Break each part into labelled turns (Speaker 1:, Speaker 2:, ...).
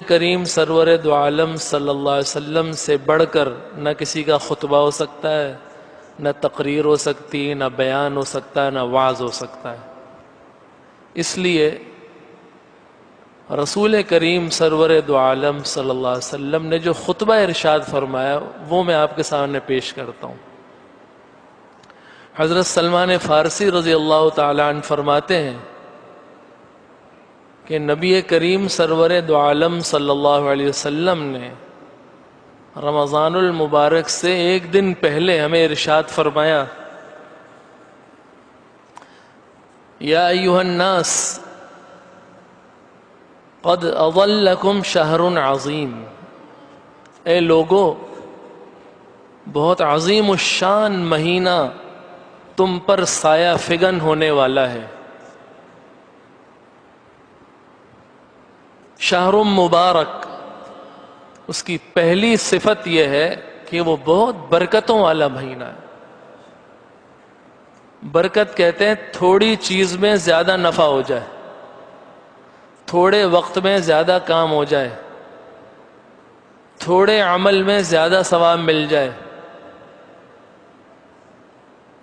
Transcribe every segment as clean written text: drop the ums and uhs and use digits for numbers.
Speaker 1: کریم سرور دو عالم صلی اللہ علیہ وسلم سے بڑھ کر نہ کسی کا خطبہ ہو سکتا ہے، نہ تقریر ہو سکتی، نہ بیان ہو سکتا ہے، نہ وعظ ہو سکتا ہے۔ اس لیے رسول کریم سرور دو عالم صلی اللہ علیہ وسلم نے جو خطبہ ارشاد فرمایا وہ میں آپ کے سامنے پیش کرتا ہوں۔ حضرت سلمان فارسی رضی اللہ تعالیٰ عنہ فرماتے ہیں کہ نبی کریم سرور دو عالم صلی اللہ علیہ وسلم نے رمضان المبارک سے ایک دن پہلے ہمیں ارشاد فرمایا، یا ایھا الناس قد اظلکم شہر عظیم، اے لوگو بہت عظیم الشان مہینہ تم پر سایہ فگن ہونے والا ہے۔ شہر مبارک، اس کی پہلی صفت یہ ہے کہ وہ بہت برکتوں والا مہینہ ہے۔ برکت کہتے ہیں تھوڑی چیز میں زیادہ نفع ہو جائے، تھوڑے وقت میں زیادہ کام ہو جائے، تھوڑے عمل میں زیادہ ثواب مل جائے۔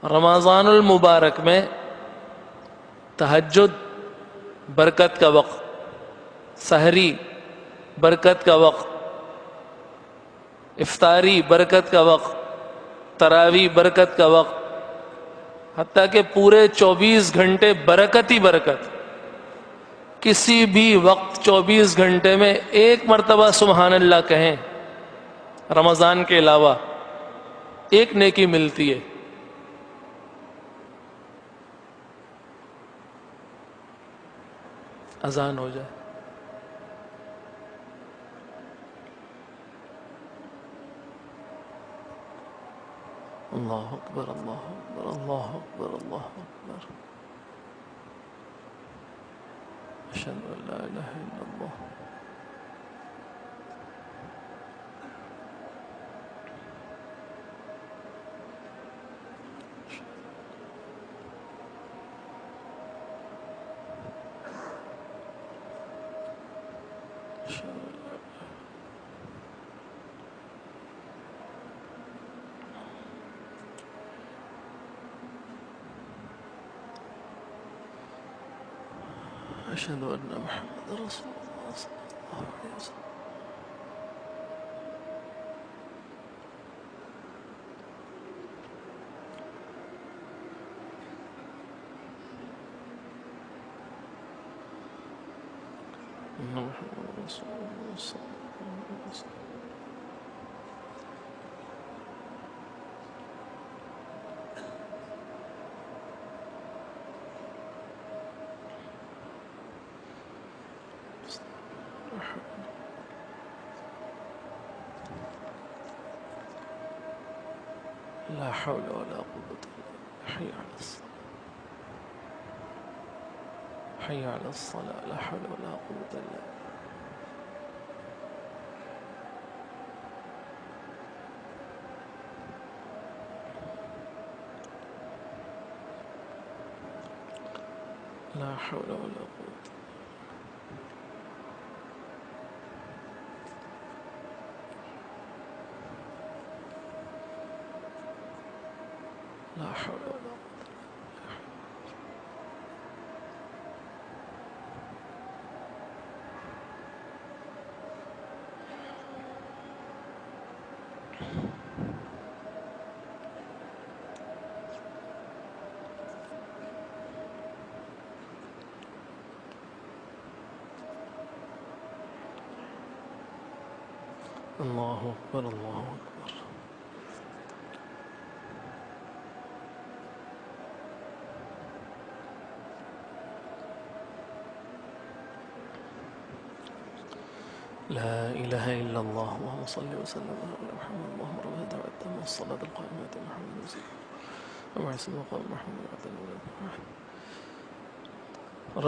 Speaker 1: رمضان المبارک میں تہجد برکت کا وقت، سحری برکت کا وقت، افطاری برکت کا وقت، تراویح برکت کا وقت، حتیٰ کہ پورے 24 گھنٹے برکت ہی برکت۔ کسی بھی وقت 24 گھنٹے میں ایک مرتبہ سبحان اللہ کہیں رمضان کے علاوہ، ایک نیکی ملتی ہے۔ اذان ہو جائے۔ اللہ اکبر، اللہ اکبر، اللہ اکبر، اللہ اکبر، اشہد ان لا الہ الا اللہ۔ أشهد أن محمد رسول الله صلى الله عليه وسلم۔ أن محمد رسول الله صلى الله عليه وسلم۔ لا حول ولا قوة إلا بالله، حي على الصلاة، حي على الصلاة، لا حول ولا قوة إلا بالله۔ لا حول ولا قوة، لا حول ولا قوة۔ اللہ اکبر، اللہ اکبر۔ لا إله إلا الله، اللهم صل وسلم على محمد، اللهم رب هذا التام والصلاة القائمة محمد وسلم ومع مقام محمد وعلى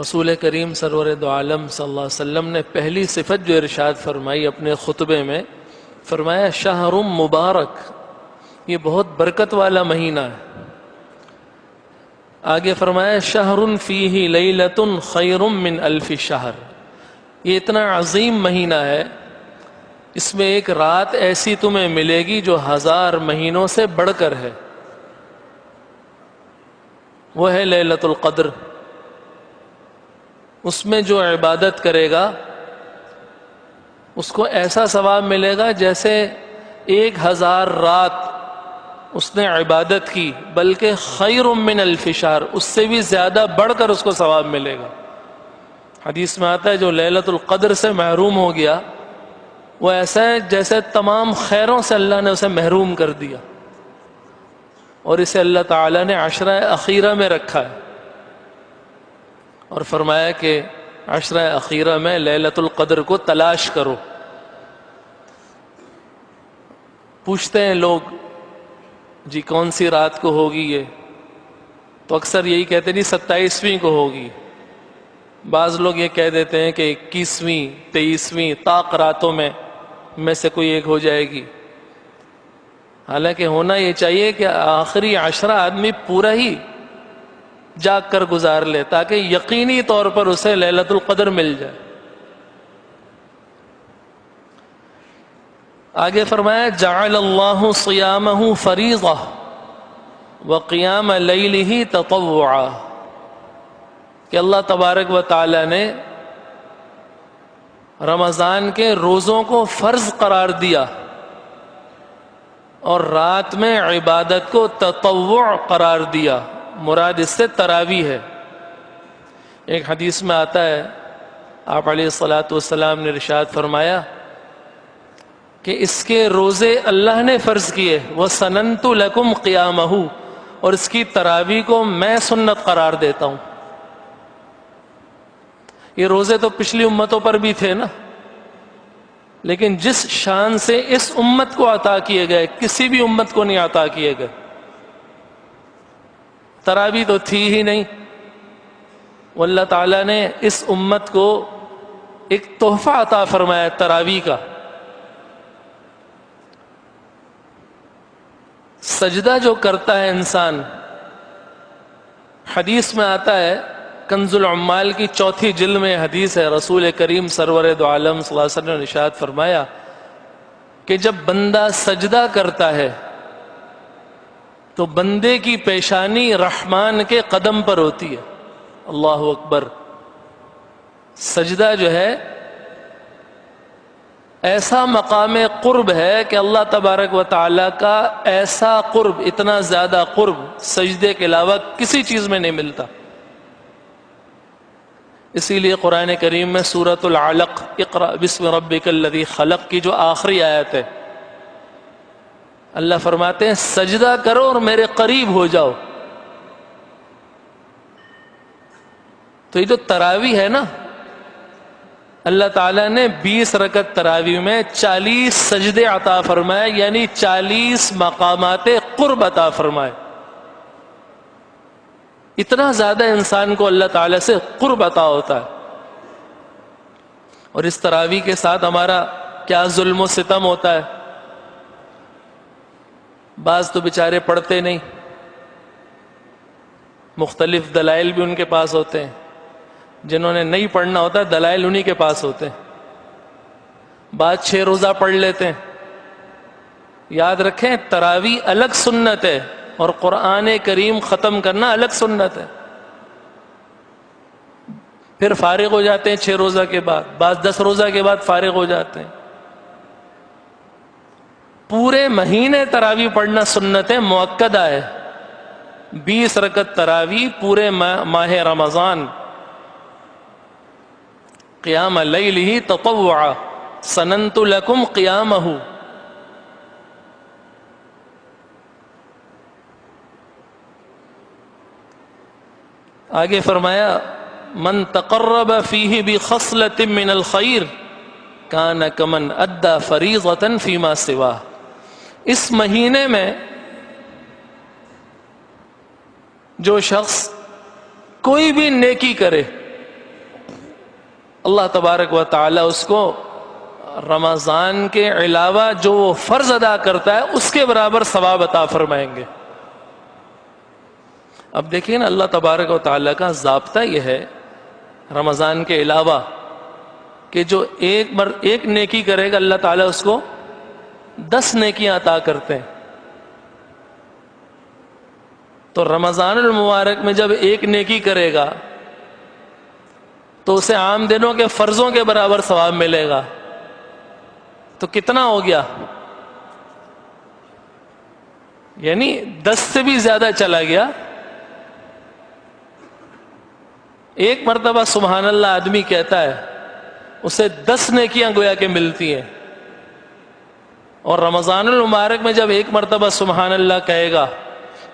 Speaker 1: رسول کریم سرور دو عالم صلی اللہ علیہ وسلم نے پہلی صفت جو ارشاد فرمائی اپنے خطبے میں، فرمایا شہر مبارک، یہ بہت برکت والا مہینہ ہے۔ آگے فرمایا شہر فیہ لیلۃ خیر من الف شہر، یہ اتنا عظیم مہینہ ہے، اس میں ایک رات ایسی تمہیں ملے گی جو 1000 مہینوں سے بڑھ کر ہے، وہ ہے لیلۃ القدر۔ اس میں جو عبادت کرے گا اس کو ایسا ثواب ملے گا جیسے 1000 رات اس نے عبادت کی، بلکہ خیر من الف شہر، اس سے بھی زیادہ بڑھ کر اس کو ثواب ملے گا۔ حدیث میں آتا ہے جو لیلۃ القدر سے محروم ہو گیا وہ ایسا ہے جیسے تمام خیروں سے اللہ نے اسے محروم کر دیا، اور اسے اللہ تعالیٰ نے عشرہ اخیرہ میں رکھا ہے، اور فرمایا کہ عشرہ اخیرہ میں لیلۃ القدر کو تلاش کرو۔ پوچھتے ہیں لوگ جی کون سی رات کو ہوگی یہ، تو اکثر یہی کہتے ہیں نہیں 27ویں کو ہوگی، بعض لوگ یہ کہہ دیتے ہیں کہ 21ویں 23ویں طاق راتوں میں سے کوئی ایک ہو جائے گی۔ حالانکہ ہونا یہ چاہیے کہ آخری عشرہ آدمی پورا ہی جاگ کر گزار لے تاکہ یقینی طور پر اسے لیلۃ القدر مل جائے۔ آگے فرمایا جعل اللہ صیامہ فریضہ وقیام لیلہ تطوعا، کہ اللہ تبارک و تعالی نے رمضان کے روزوں کو فرض قرار دیا اور رات میں عبادت کو تطوع قرار دیا، مراد اس سے تراویح ہے۔ ایک حدیث میں آتا ہے آپ علیہ الصلاۃ والسلام نے ارشاد فرمایا کہ اس کے روزے اللہ نے فرض کیے، وَسَنَنْتُ لَكُمْ قِيَامَهُ، اور اس کی تراویح کو میں سنت قرار دیتا ہوں۔ یہ روزے تو پچھلی امتوں پر بھی تھے نا، لیکن جس شان سے اس امت کو عطا کیے گئے کسی بھی امت کو نہیں عطا کیے گئے۔ تراویح تو تھی ہی نہیں، واللہ تعالیٰ نے اس امت کو ایک تحفہ عطا فرمایا تراویح کا۔ سجدہ جو کرتا ہے انسان، حدیث میں آتا ہے کنز العمال کی 4 جلد میں حدیث ہے، رسول کریم سرور دو عالم صلی اللہ علیہ وسلم نے ارشاد فرمایا کہ جب بندہ سجدہ کرتا ہے تو بندے کی پیشانی رحمان کے قدم پر ہوتی ہے۔ اللہ اکبر۔ سجدہ جو ہے ایسا مقام قرب ہے کہ اللہ تبارک و تعالیٰ کا ایسا قرب، اتنا زیادہ قرب سجدے کے علاوہ کسی چیز میں نہیں ملتا۔ اسی لیے قرآن کریم میں سورۃ العلق اقرأ بسم ربک الذی خلق کی جو آخری آیت ہے، اللہ فرماتے ہیں سجدہ کرو اور میرے قریب ہو جاؤ۔ تو یہ جو تراویح ہے نا، اللہ تعالیٰ نے 20 رکعت تراویح میں 40 سجدے عطا فرمائے، یعنی 40 مقامات قرب عطا فرمائے۔ اتنا زیادہ انسان کو اللہ تعالیٰ سے قرب عطا ہوتا ہے۔ اور اس تراویح کے ساتھ ہمارا کیا ظلم و ستم ہوتا ہے۔ بعض تو بیچارے پڑھتے نہیں، مختلف دلائل بھی ان کے پاس ہوتے ہیں، جنہوں نے نہیں پڑھنا ہوتا دلائل انہی کے پاس ہوتے ہیں۔ بعض 6 روزہ پڑھ لیتے ہیں۔ یاد رکھیں تراویح الگ سنت ہے اور قرآن کریم ختم کرنا الگ سنت ہے۔ پھر فارغ ہو جاتے ہیں 6 روزہ کے بعد، بعض 10 روزہ کے بعد فارغ ہو جاتے ہیں۔ پورے مہینے تراویح پڑھنا سنت ہے، مؤکدہ ہے۔ 20 رکعت تراویح پورے ماہ رمضان، قیام لیلہ تطوعا سننت لکم قیامہ۔ آگے فرمایا من تقرب فیہ بخصلۃ من الخیر کان کمن ادى فریضۃ فیما سواہ۔ اس مہینے میں جو شخص کوئی بھی نیکی کرے، اللہ تبارک و تعالی اس کو رمضان کے علاوہ جو وہ فرض ادا کرتا ہے اس کے برابر ثواب عطا فرمائیں گے۔ اب دیکھیں نا، اللہ تبارک و تعالیٰ کا ضابطہ یہ ہے رمضان کے علاوہ کہ جو ایک نیکی کرے گا اللہ تعالیٰ اس کو 10 نیکیاں عطا کرتے ہیں. تو رمضان المبارک میں جب ایک نیکی کرے گا تو اسے عام دنوں کے فرضوں کے برابر ثواب ملے گا. تو کتنا ہو گیا؟ یعنی 10 سے بھی زیادہ چلا گیا. ایک مرتبہ سبحان اللہ آدمی کہتا ہے اسے 10 نیکیاں گویا کہ ملتی ہیں. اور رمضان المبارک میں جب ایک مرتبہ سبحان اللہ کہے گا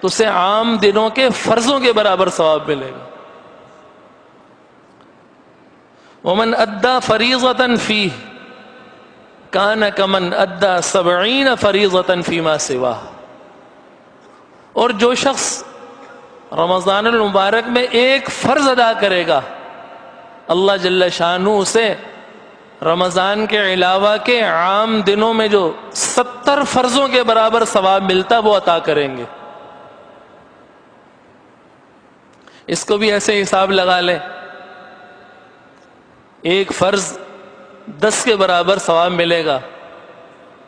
Speaker 1: تو اسے عام دنوں کے فرضوں کے برابر ثواب ملے گا. ومن ادى فریضة فیہ کان کمن ادى 70 فریضة فیما سواہ. اور جو شخص رمضان المبارک میں ایک فرض ادا کرے گا اللہ جل شانہ اسے رمضان کے علاوہ کے عام دنوں میں جو 70 فرضوں کے برابر ثواب ملتا وہ عطا کریں گے. اس کو بھی ایسے حساب لگا لیں، ایک فرض 10 کے برابر ثواب ملے گا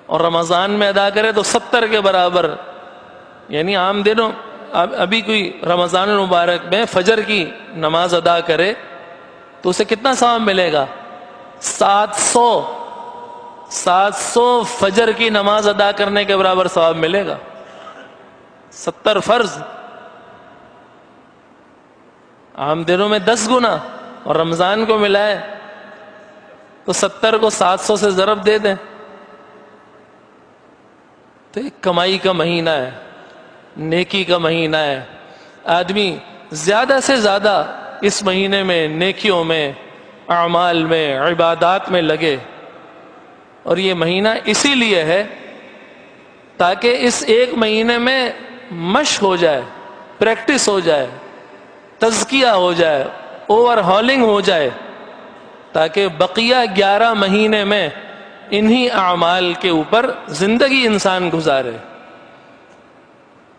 Speaker 1: اور رمضان میں ادا کرے تو 70 کے برابر. یعنی عام دنوں ابھی کوئی رمضان المبارک میں فجر کی نماز ادا کرے تو اسے کتنا ثواب ملے گا؟ 700 فجر کی نماز ادا کرنے کے برابر ثواب ملے گا. 70 فرض عام دنوں میں 10 گنا اور رمضان کو ملائے تو 70 کو 700 سے ضرب دے دیں تو ایک کمائی کا مہینہ ہے، نیکی کا مہینہ ہے. آدمی زیادہ سے زیادہ اس مہینے میں نیکیوں میں، اعمال میں، عبادات میں لگے. اور یہ مہینہ اسی لیے ہے تاکہ اس ایک مہینے میں مشق ہو جائے، پریکٹس ہو جائے، تزکیہ ہو جائے، اوور ہالنگ ہو جائے، تاکہ بقیہ 11 مہینے میں انہی اعمال کے اوپر زندگی انسان گزارے.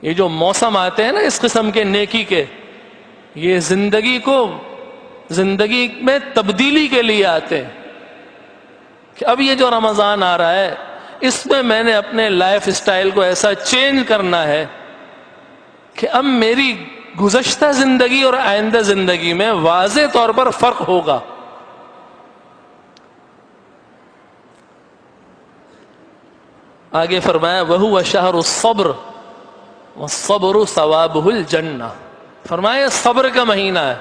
Speaker 1: یہ جو موسم آتے ہیں نا اس قسم کے نیکی کے، یہ زندگی میں تبدیلی کے لیے آتے ہیں کہ اب یہ جو رمضان آ رہا ہے اس میں میں نے اپنے لائف اسٹائل کو ایسا چینج کرنا ہے کہ اب میری گزشتہ زندگی اور آئندہ زندگی میں واضح طور پر فرق ہوگا. آگے فرمایا وَهُوَ شَهْرُ الصَّبْرِ وَالصَّبْرُ ثَوَابُهُ الْجَنَّةِ. فرمایا صبر کا مہینہ ہے.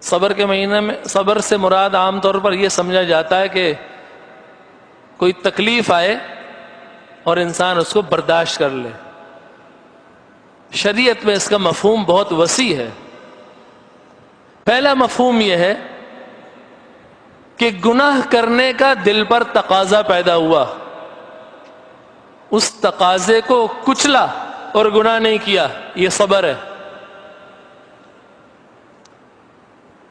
Speaker 1: صبر کے مہینے میں صبر سے مراد عام طور پر یہ سمجھا جاتا ہے کہ کوئی تکلیف آئے اور انسان اس کو برداشت کر لے. شریعت میں اس کا مفہوم بہت وسیع ہے. پہلا مفہوم یہ ہے کہ گناہ کرنے کا دل پر تقاضا پیدا ہوا، اس تقاضے کو کچلا اور گناہ نہیں کیا، یہ صبر ہے.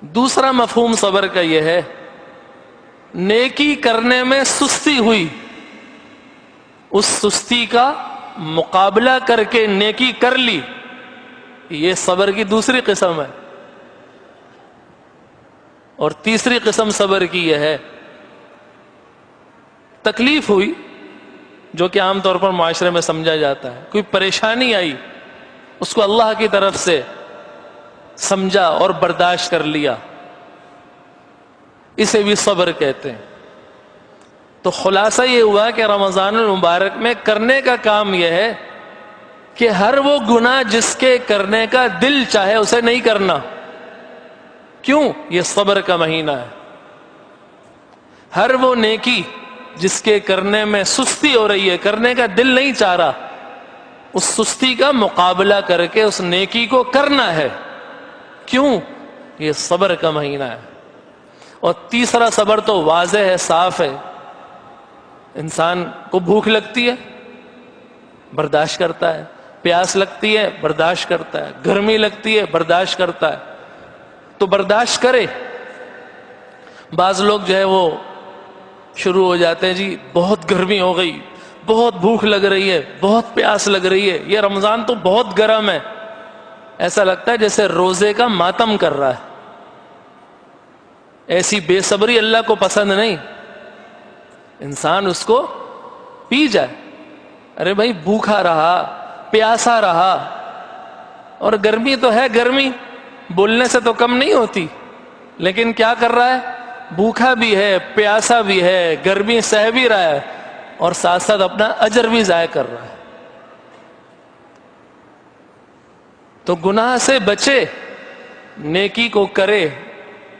Speaker 1: دوسرا مفہوم صبر کا یہ ہے نیکی کرنے میں سستی ہوئی، اس سستی کا مقابلہ کر کے نیکی کر لی، یہ صبر کی دوسری قسم ہے. اور تیسری قسم صبر کی یہ ہے تکلیف ہوئی جو کہ عام طور پر معاشرے میں سمجھا جاتا ہے، کوئی پریشانی آئی اس کو اللہ کی طرف سے سمجھا اور برداشت کر لیا، اسے بھی صبر کہتے ہیں. تو خلاصہ یہ ہوا کہ رمضان المبارک میں کرنے کا کام یہ ہے کہ ہر وہ گناہ جس کے کرنے کا دل چاہے اسے نہیں کرنا. کیوں؟ یہ صبر کا مہینہ ہے. ہر وہ نیکی جس کے کرنے میں سستی ہو رہی ہے، کرنے کا دل نہیں چاہ رہا، اس سستی کا مقابلہ کر کے اس نیکی کو کرنا ہے. کیوں؟ یہ صبر کا مہینہ ہے. اور تیسرا صبر تو واضح ہے، صاف ہے. انسان کو بھوک لگتی ہے برداشت کرتا ہے، پیاس لگتی ہے برداشت کرتا ہے، گرمی لگتی ہے برداشت کرتا ہے، تو برداشت کرے. بعض لوگ جو ہے وہ شروع ہو جاتے ہیں جی بہت گرمی ہو گئی، بہت بھوک لگ رہی ہے، بہت پیاس لگ رہی ہے، یہ رمضان تو بہت گرم ہے. ایسا لگتا ہے جیسے روزے کا ماتم کر رہا ہے، ایسی بے صبری اللہ کو پسند نہیں. انسان اس کو پی جائے. ارے بھائی بھوکا رہا, پیاسا رہا, اور گرمی تو ہے, گرمی بولنے سے تو کم نہیں ہوتی, لیکن کیا کر رہا ہے؟ بھوکا بھی ہے, پیاسا بھی ہے, گرمی سہ بھی رہا ہے, اور ساتھ ساتھ اپنا اجر بھی ضائع کر رہا ہے. تو گناہ سے بچے, نیکی کو کرے,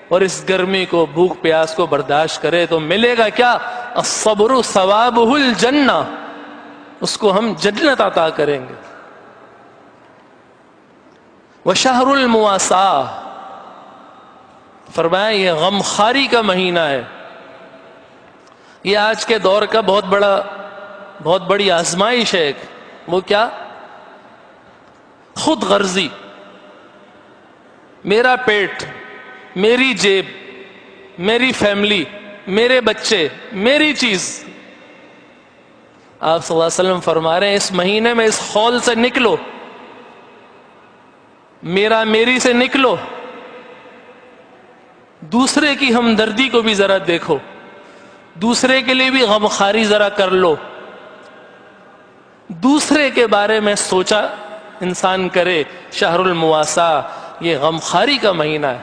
Speaker 1: اور اس گرمی کو, بھوک پیاس کو برداشت کرے, تو ملے گا کیا؟ الصبر ثوابہ الجنہ, اس کو ہم جنت عطا کریں گے. وشہر المواساہ, فرمایا یہ غمخواری کا مہینہ ہے. یہ آج کے دور کا بہت بڑی آزمائش ہے. وہ کیا؟ خود غرضی. میرا پیٹ, میری جیب, میری فیملی, میرے بچے, میری چیز. آپ صلی اللہ علیہ وسلم فرما رہے ہیں اس مہینے میں اس خول سے نکلو, میرا میری سے نکلو, دوسرے کی ہمدردی کو بھی ذرا دیکھو, دوسرے کے لیے بھی غمخواری ذرا کر لو, دوسرے کے بارے میں سوچا انسان کرے. شہر المواساہ, یہ غمخواری کا مہینہ ہے.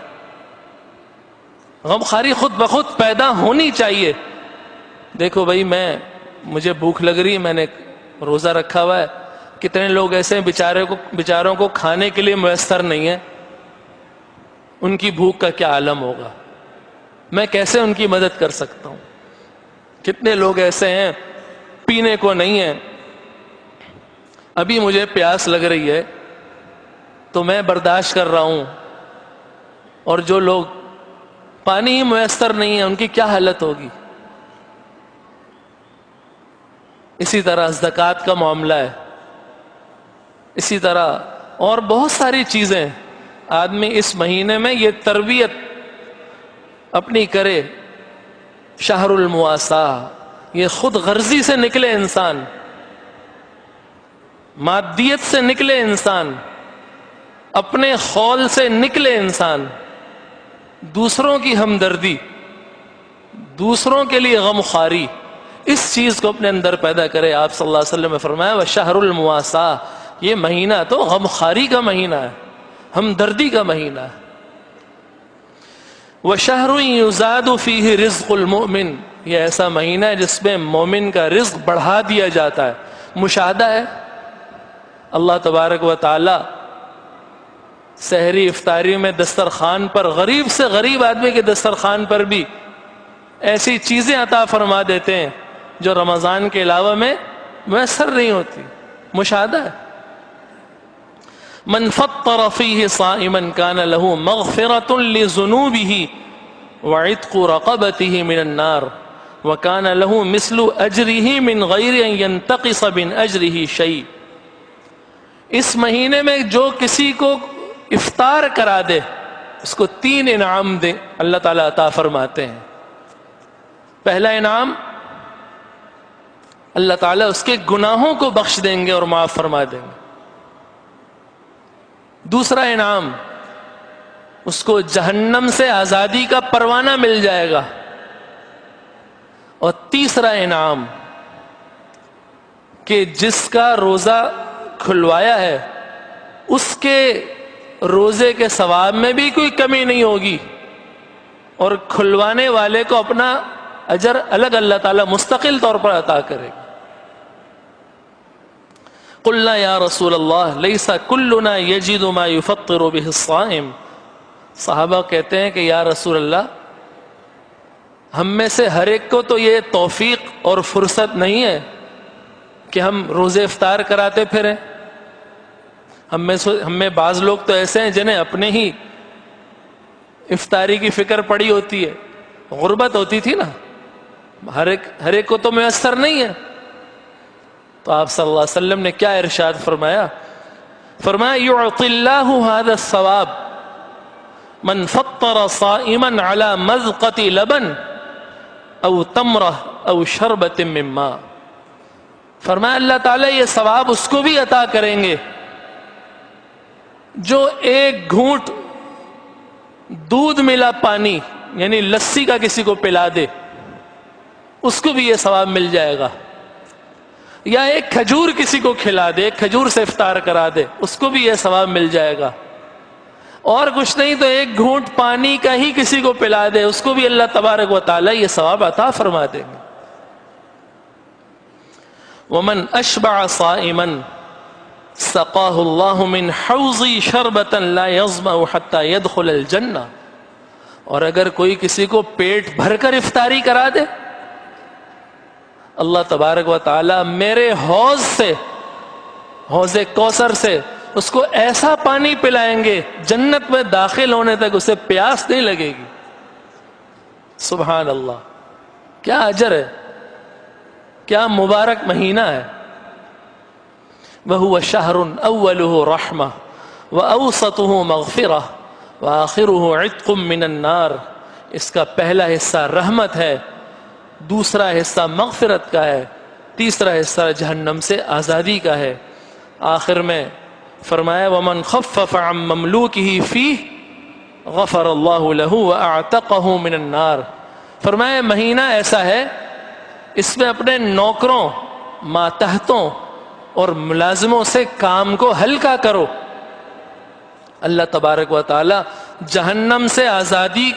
Speaker 1: غمخواری خود بخود پیدا ہونی چاہیے. دیکھو بھائی, مجھے بھوک لگ رہی, میں نے روزہ رکھا ہوا ہے. کتنے لوگ ایسے ہیں بیچاروں کو کھانے کے لیے میسر نہیں ہے. ان کی بھوک کا کیا عالم ہوگا, میں کیسے ان کی مدد کر سکتا ہوں. کتنے لوگ ایسے ہیں پینے کو نہیں ہے. ابھی مجھے پیاس لگ رہی ہے تو میں برداشت کر رہا ہوں, اور جو لوگ پانی ہی میسر نہیں ہے ان کی کیا حالت ہوگی. اسی طرح زکوٰۃ کا معاملہ ہے, اسی طرح اور بہت ساری چیزیں. آدمی اس مہینے میں یہ تربیت اپنی کرے. شہر المواساہ, یہ خود غرضی سے نکلے انسان, مادیت سے نکلے انسان, اپنے خول سے نکلے انسان, دوسروں کی ہمدردی, دوسروں کے لیے غمخواری, اس چیز کو اپنے اندر پیدا کرے. آپ صلی اللہ علیہ وسلم نے فرمایا وشہر المواساہ, یہ مہینہ تو غمخواری کا مہینہ ہے, ہمدردی کا مہینہ ہے. وشہر یزاد فیہ رزق المؤمن, یہ ایسا مہینہ ہے جس میں مومن کا رزق بڑھا دیا جاتا ہے. مشاہدہ ہے, اللہ تبارک و تعالی سحری افطاری میں دسترخوان پر, غریب سے غریب آدمی کے دسترخوان پر بھی ایسی چیزیں عطا فرما دیتے ہیں جو رمضان کے علاوہ میں میسر نہیں ہوتی. مشاہدہ ہے. من فطر فیہ صائما کان لہ مغفرۃ لذنوبہ وعتق رقبتہ من النار وکان لہ مثل اجرہ من غیر ان ینتقص من اجرہ شیء. اس مہینے میں جو کسی کو افطار کرا دے اس کو 3 انعام دے اللہ تعالیٰ عطا فرماتے ہیں. پہلا انعام, اللہ تعالیٰ اس کے گناہوں کو بخش دیں گے اور معاف فرما دیں گے. دوسرا انعام, اس کو جہنم سے آزادی کا پروانہ مل جائے گا. اور تیسرا انعام کہ جس کا روزہ کھلوایا ہے اس کے روزے کے ثواب میں بھی کوئی کمی نہیں ہوگی, اور کھلوانے والے کو اپنا اجر الگ اللہ تعالیٰ مستقل طور پر عطا کرے گا. قلنا یا رسول اللہ لیس کلنا یجد ما یفطر بہ الصائم. صحابہ کہتے ہیں کہ یا رسول اللہ, ہم میں سے ہر ایک کو تو یہ توفیق اور فرصت نہیں ہے کہ ہم روزے افطار کراتے پھریں. ہم میں بعض لوگ تو ایسے ہیں جنہیں اپنے ہی افطاری کی فکر پڑی ہوتی ہے. غربت ہوتی تھی نا, ہر ایک کو تو میسر نہیں ہے. تو آپ صلی اللہ علیہ وسلم نے کیا ارشاد فرمایا؟ فرمایا یعطی اللہ ھذا الثواب من فطر صائما علی مذقۃ لبن او تمرہ او شربۃ من ماء. فرمایا اللہ تعالیٰ یہ ثواب اس کو بھی عطا کریں گے جو ایک گھونٹ دودھ ملا پانی یعنی لسی کا کسی کو پلا دے اس کو بھی یہ ثواب مل جائے گا، یا ایک کھجور کسی کو کھلا دے، ایک کھجور سے افطار کرا دے اس کو بھی یہ ثواب مل جائے گا، اور کچھ نہیں تو ایک گھونٹ پانی کا ہی کسی کو پلا دے اس کو بھی اللہ تبارک و تعالی یہ ثواب عطا فرما دیں گے۔ وَمَنْ أَشْبَعَ صَائِمًا سَقَاهُ اللَّهُ مِنْ حَوْضِي شَرْبَةً لَا يَظْمَأُ حَتَّى يَدْخُلَ الْجَنَّةَ، اور اگر کوئی کسی کو پیٹ بھر کر افطاری کرا دے، اللہ تبارک و تعالی میرے حوض سے، حوض کوثر سے اس کو ایسا پانی پلائیں گے جنت میں داخل ہونے تک اسے پیاس نہیں لگے گی۔ سبحان اللہ، کیا اجر ہے، کیا مبارک مہینہ ہے۔ وَهُوَ شَهْرٌ أَوَّلُهُ رَحْمَةٌ وَأَوْسَطُهُ مَغْفِرَةٌ وَآخِرُهُ عِتْقٌ مِّنَ النَّارِ، اس کا پہلا حصہ رحمت ہے، دوسرا حصہ مغفرت کا ہے، تیسرا حصہ جہنم سے آزادی کا ہے۔ آخر میں فرمایا وَمَنْ خَفَّفَ عَن مَمْلُوكِهِ فِيهِ غَفَرَ اللَّهُ لَهُ وَأَعْتَقَهُ مِنَ النَّارِ، فرمایا مہینہ ایسا ہے اس میں اپنے نوکروں، ماتحتوں اور ملازموں سے کام کو ہلکا کرو، اللہ تبارک و تعالی جہنم سے آزادی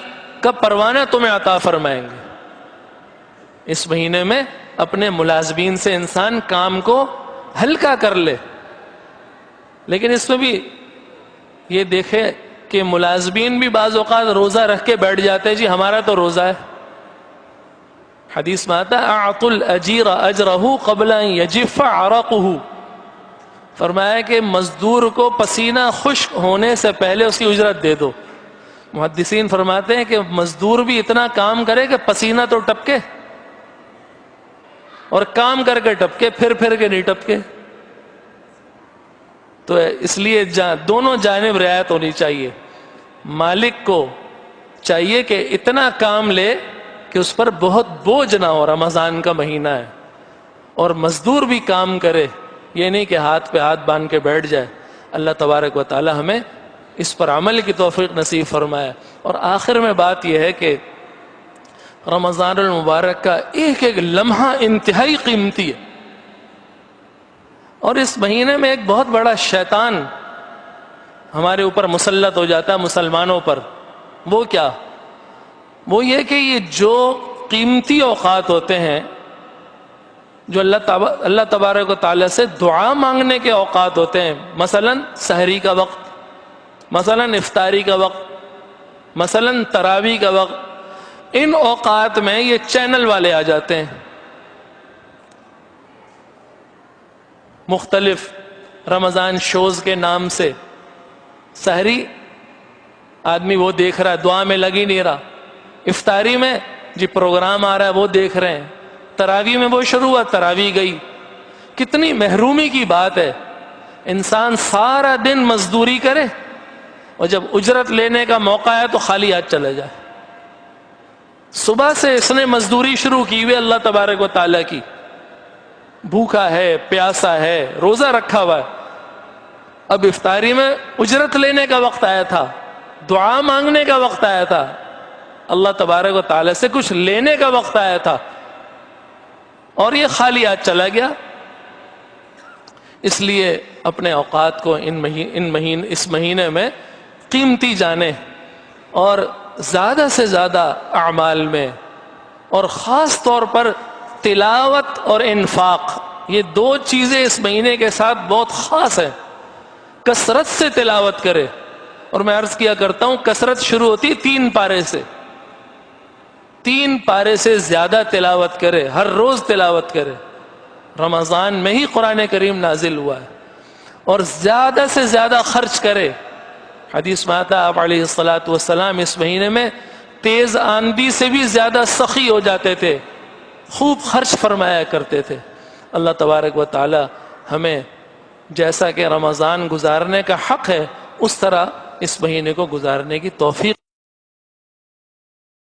Speaker 1: کا پروانہ تمہیں عطا فرمائیں گے۔ اس مہینے میں اپنے ملازمین سے انسان کام کو ہلکا کر لے، لیکن اس میں بھی یہ دیکھے کہ ملازمین بھی بعض اوقات روزہ رکھ کے بیٹھ جاتے ہیں، جی ہمارا تو روزہ ہے۔ حدیث میں آتا ہے اعطوا الاجیر اجرہ قبل ان یجف عرقہ، فرمایا کہ مزدور کو پسینہ خشک ہونے سے پہلے اس کی اجرت دے دو۔ محدثین فرماتے ہیں کہ مزدور بھی اتنا کام کرے کہ پسینہ تو ٹپکے، اور کام کر کے ٹپکے، پھر کے نہیں ٹپکے۔ تو اس لیے دونوں جانب رعایت ہونی چاہیے، مالک کو چاہیے کہ اتنا کام لے کہ اس پر بہت بوجھ نہ ہو، رمضان کا مہینہ ہے، اور مزدور بھی کام کرے، یہ نہیں کہ ہاتھ پہ ہاتھ باندھ کے بیٹھ جائے۔ اللہ تبارک و تعالی ہمیں اس پر عمل کی توفیق نصیب فرمائے۔ اور آخر میں بات یہ ہے کہ رمضان المبارک کا ایک ایک لمحہ انتہائی قیمتی ہے، اور اس مہینے میں ایک بہت بڑا شیطان ہمارے اوپر مسلط ہو جاتا ہے، مسلمانوں پر۔ وہ کیا؟ وہ یہ کہ یہ جو قیمتی اوقات ہوتے ہیں، جو اللہ تبارک و تعالیٰ سے دعا مانگنے کے اوقات ہوتے ہیں، مثلا سحری کا وقت، مثلا افطاری کا وقت، مثلا تراویح کا وقت، ان اوقات میں یہ چینل والے آ جاتے ہیں، مختلف رمضان شوز کے نام سے۔ سحری آدمی وہ دیکھ رہا ہے، دعا میں لگ ہی نہیں رہا، افطاری میں جی پروگرام آ رہا ہے وہ دیکھ رہے ہیں، تراویح میں وہ شروع ہوا، تراویح گئی۔ کتنی محرومی کی بات ہے، انسان سارا دن مزدوری کرے اور جب اجرت لینے کا موقع ہے تو خالی ہاتھ چلے جائے۔ صبح سے اس نے مزدوری شروع کی ہوئی اللہ تبارک و تعالیٰ کی، بھوکا ہے، پیاسا ہے، روزہ رکھا ہوا ہے، اب افطاری میں اجرت لینے کا وقت آیا تھا، دعا مانگنے کا وقت آیا تھا، اللہ تبارک و تعالیٰ سے کچھ لینے کا وقت آیا تھا، اور یہ خالی ہاتھ چلا گیا۔ اس لیے اپنے اوقات کو اس مہینے میں قیمتی جانیں، اور زیادہ سے زیادہ اعمال میں، اور خاص طور پر تلاوت اور انفاق، یہ دو چیزیں اس مہینے کے ساتھ بہت خاص ہیں۔ کثرت سے تلاوت کرے، اور میں عرض کیا کرتا ہوں کثرت شروع ہوتی 3 پارے سے، 3 پارے سے زیادہ تلاوت کرے، ہر روز تلاوت کرے۔ رمضان میں ہی قرآن کریم نازل ہوا ہے، اور زیادہ سے زیادہ خرچ کرے۔ حدیث میں آتا ہے آپ علیہ الصلوۃ اس مہینے میں تیز آندھی سے بھی زیادہ سخی ہو جاتے تھے، خوب خرچ فرمایا کرتے تھے۔ اللہ تبارک و تعالی ہمیں جیسا کہ رمضان گزارنے کا حق ہے اس طرح اس مہینے کو گزارنے کی توفیق